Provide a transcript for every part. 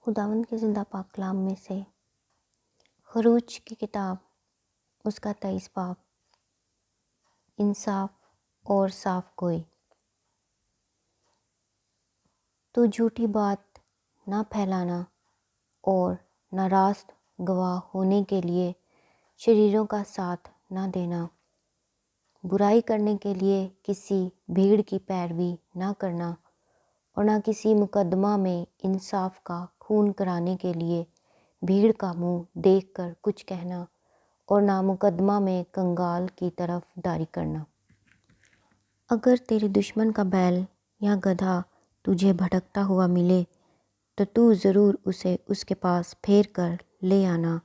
خداوند کے زندہ پاک کلام میں سے خروج کی کتاب اس کا 23 باب، انصاف اور صاف گوئی۔ تو جھوٹی بات نہ پھیلانا اور نہ راست گواہ ہونے کے لیے شریروں کا ساتھ نہ دینا، برائی کرنے کے لیے کسی بھیڑ کی پیروی نہ کرنا، اور نہ کسی مقدمہ میں انصاف کا خون کرانے کے لیے بھیڑ کا منہ دیکھ کر کچھ کہنا، اور نہ مقدمہ میں کنگال کی طرف داری کرنا۔ اگر تیرے دشمن کا بیل یا گدھا تجھے بھٹکتا ہوا ملے تو تو ضرور اسے اس کے پاس پھیر کر لے آنا۔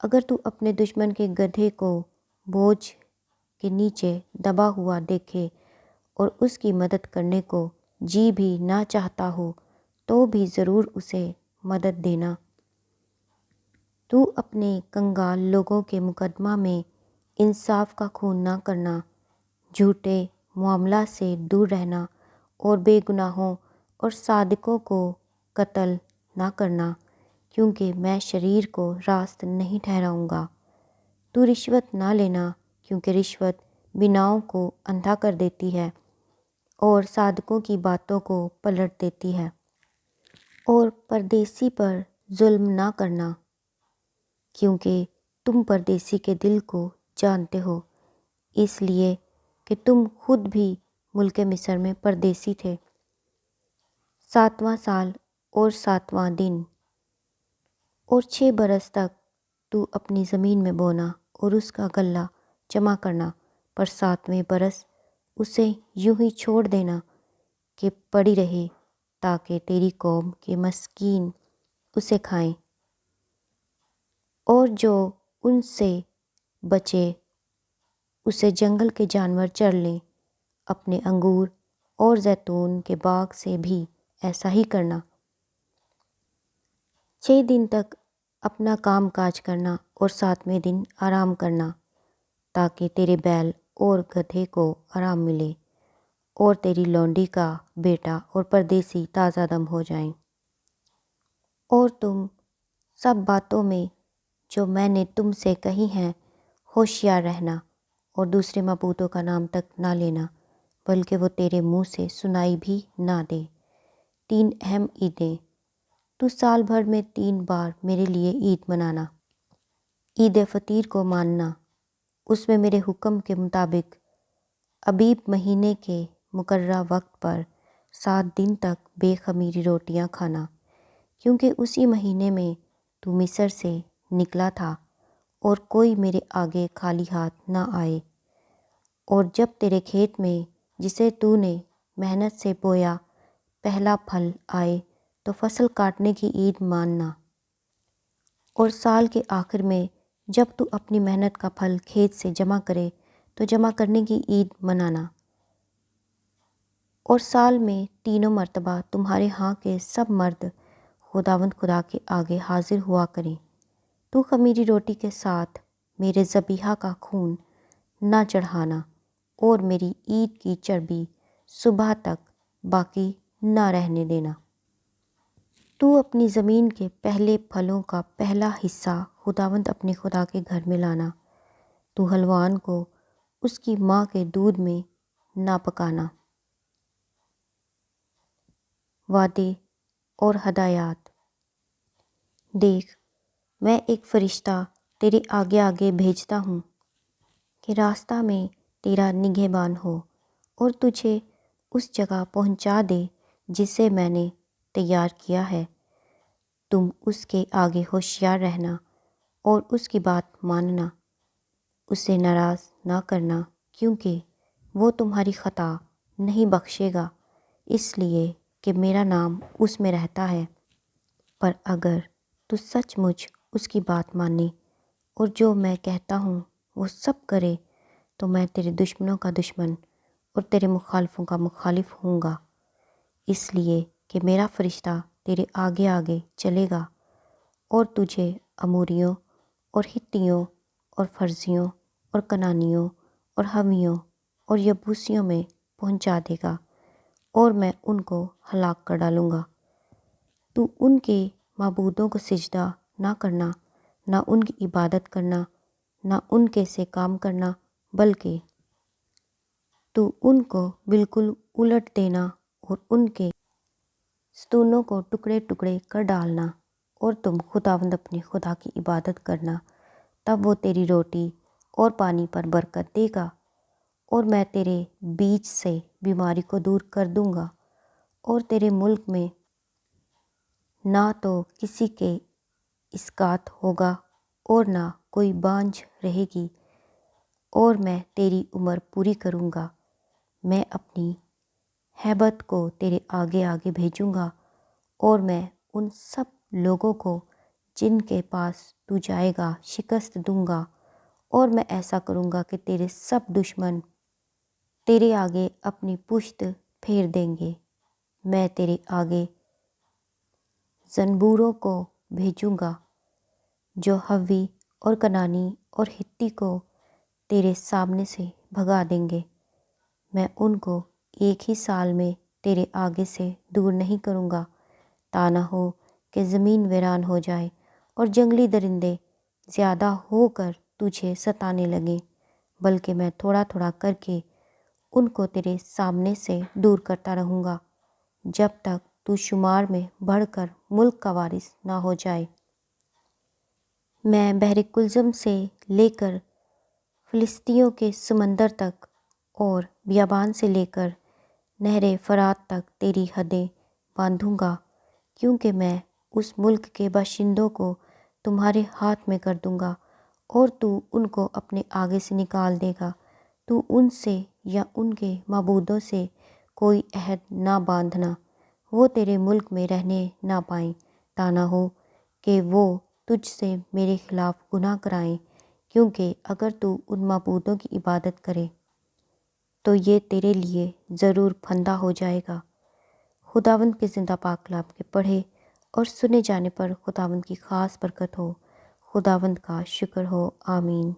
اگر تو اپنے دشمن کے گدھے کو بوجھ کے نیچے دبا ہوا دیکھے اور اس کی مدد کرنے کو جی بھی نہ چاہتا ہو تو بھی ضرور اسے مدد دینا۔ تو اپنے کنگال لوگوں کے مقدمہ میں انصاف کا خون نہ کرنا، جھوٹے معاملہ سے دور رہنا، اور بے گناہوں اور صادقوں کو قتل نہ کرنا، کیونکہ میں شریر کو راست نہیں ٹھہراؤں گا۔ تو رشوت نہ لینا، کیونکہ رشوت بیناؤں کو اندھا کر دیتی ہے اور صادقوں کی باتوں کو پلٹ دیتی ہے۔ اور پردیسی پر ظلم نہ کرنا، کیونکہ تم پردیسی کے دل کو جانتے ہو، اس لیے کہ تم خود بھی ملک مصر میں پردیسی تھے۔ 7واں سال اور 7واں دن اور 6 برس تک تو اپنی زمین میں بونا اور اس کا غلہ جمع کرنا، پر 7ویں برس اسے یوں ہی چھوڑ دینا کہ پڑی رہے، تاکہ تیری قوم کے مسکین اسے کھائیں، اور جو ان سے بچے اسے جنگل کے جانور چر لیں۔ اپنے انگور اور زیتون کے باغ سے بھی ایسا ہی کرنا۔ 6 دن تک اپنا کام کاج کرنا اور 7ویں دن آرام کرنا، تاکہ تیرے بیل اور گدھے کو آرام ملے، اور تیری لونڈی کا بیٹا اور پردیسی تازہ دم ہو جائیں۔ اور تم سب باتوں میں جو میں نے تم سے کہی ہیں ہوشیار رہنا، اور دوسرے معبودوں کا نام تک نہ لینا، بلکہ وہ تیرے منہ سے سنائی بھی نہ دے۔ 3 اہم عیدیں۔ تو سال بھر میں 3 بار میرے لیے عید منانا۔ عید فطر کو ماننا، اس میں میرے حکم کے مطابق ابیب مہینے کے مقررہ وقت پر 7 دن تک بے خمیری روٹیاں کھانا، کیونکہ اسی مہینے میں تو مصر سے نکلا تھا، اور کوئی میرے آگے خالی ہاتھ نہ آئے۔ اور جب تیرے کھیت میں جسے تو نے محنت سے بویا پہلا پھل آئے تو فصل کاٹنے کی عید ماننا۔ اور سال کے آخر میں جب تو اپنی محنت کا پھل کھیت سے جمع کرے تو جمع کرنے کی عید منانا۔ اور سال میں 3 مرتبہ تمہارے ہاں کے سب مرد خداوند خدا کے آگے حاضر ہوا کریں۔ تو خمیری روٹی کے ساتھ میرے ذبیحہ کا خون نہ چڑھانا، اور میری عید کی چربی صبح تک باقی نہ رہنے دینا۔ تو اپنی زمین کے پہلے پھلوں کا پہلا حصہ خداوند اپنے خدا کے گھر میں لانا۔ تو حلوان کو اس کی ماں کے دودھ میں نہ پکانا۔ وعدے اور ہدایات۔ دیکھ، میں ایک فرشتہ تیرے آگے آگے بھیجتا ہوں کہ راستہ میں تیرا نگہبان ہو، اور تجھے اس جگہ پہنچا دے جسے میں نے تیار کیا ہے۔ تم اس کے آگے ہوشیار رہنا اور اس کی بات ماننا، اسے ناراض نہ کرنا، کیونکہ وہ تمہاری خطا نہیں بخشے گا، اس لیے کہ میرا نام اس میں رہتا ہے۔ پر اگر تو سچ مچ اس کی بات مانے اور جو میں کہتا ہوں وہ سب کرے تو میں تیرے دشمنوں کا دشمن اور تیرے مخالفوں کا مخالف ہوں گا۔ اس لیے کہ میرا فرشتہ تیرے آگے آگے چلے گا اور تجھے اموریوں اور ہتیوں اور فرزیوں اور کنانیوں اور حویوں اور یبوسیوں میں پہنچا دے گا، اور میں ان کو ہلاک کر ڈالوں گا۔ تو ان کے معبودوں کو سجدہ نہ کرنا، نہ ان کی عبادت کرنا، نہ ان کے سے کام کرنا، بلکہ تو ان کو بالکل الٹ دینا اور ان کے ستونوں کو ٹکڑے ٹکڑے کر ڈالنا، اور تم خداوند اپنے خدا کی عبادت کرنا، تب وہ تیری روٹی اور پانی پر برکت دے گا، اور میں تیرے بیچ سے بیماری کو دور کر دوں گا، اور تیرے ملک میں نہ تو کسی کے اسقاط ہوگا اور نہ کوئی بانجھ رہے گی، اور میں تیری عمر پوری کروں گا۔ میں اپنی ہیبت کو تیرے آگے آگے بھیجوں گا، اور میں ان سب لوگوں کو جن کے پاس تو جائے گا شکست دوں گا، اور میں ایسا کروں گا کہ تیرے سب دشمن تیرے آگے اپنی پشت پھیر دیں گے۔ میں تیرے آگے زنبوروں کو بھیجوں گا جو حوی اور کنانی اور ہتی کو تیرے سامنے سے بھگا دیں گے۔ میں ان کو ایک ہی سال میں تیرے آگے سے دور نہیں کروں گا، تا نہ ہو کہ زمین ویران ہو جائے اور جنگلی درندے زیادہ ہو کر تجھے ستانے لگیں، بلکہ میں تھوڑا تھوڑا کر کے ان کو تیرے سامنے سے دور کرتا رہوں گا، جب تک تو شمار میں بڑھ کر ملک کا وارث نہ ہو جائے۔ میں بحر کلزم سے لے کر فلسطیوں کے سمندر تک اور بیابان سے لے کر نہر فرات تک تیری حدیں باندھوں گا، کیونکہ میں اس ملک کے باشندوں کو تمہارے ہاتھ میں کر دوں گا، اور تو ان کو اپنے آگے سے نکال دے گا۔ تو ان سے یا ان کے معبودوں سے کوئی عہد نہ باندھنا، وہ تیرے ملک میں رہنے نہ پائیں، تا نہ ہو کہ وہ تجھ سے میرے خلاف گناہ کرائیں، کیونکہ اگر تو ان معبودوں کی عبادت کرے تو یہ تیرے لیے ضرور پھندہ ہو جائے گا۔ خداوند کے زندہ پاک کلام کے پڑھے اور سنے جانے پر خداوند کی خاص برکت ہو۔ خداوند کا شکر ہو، آمین۔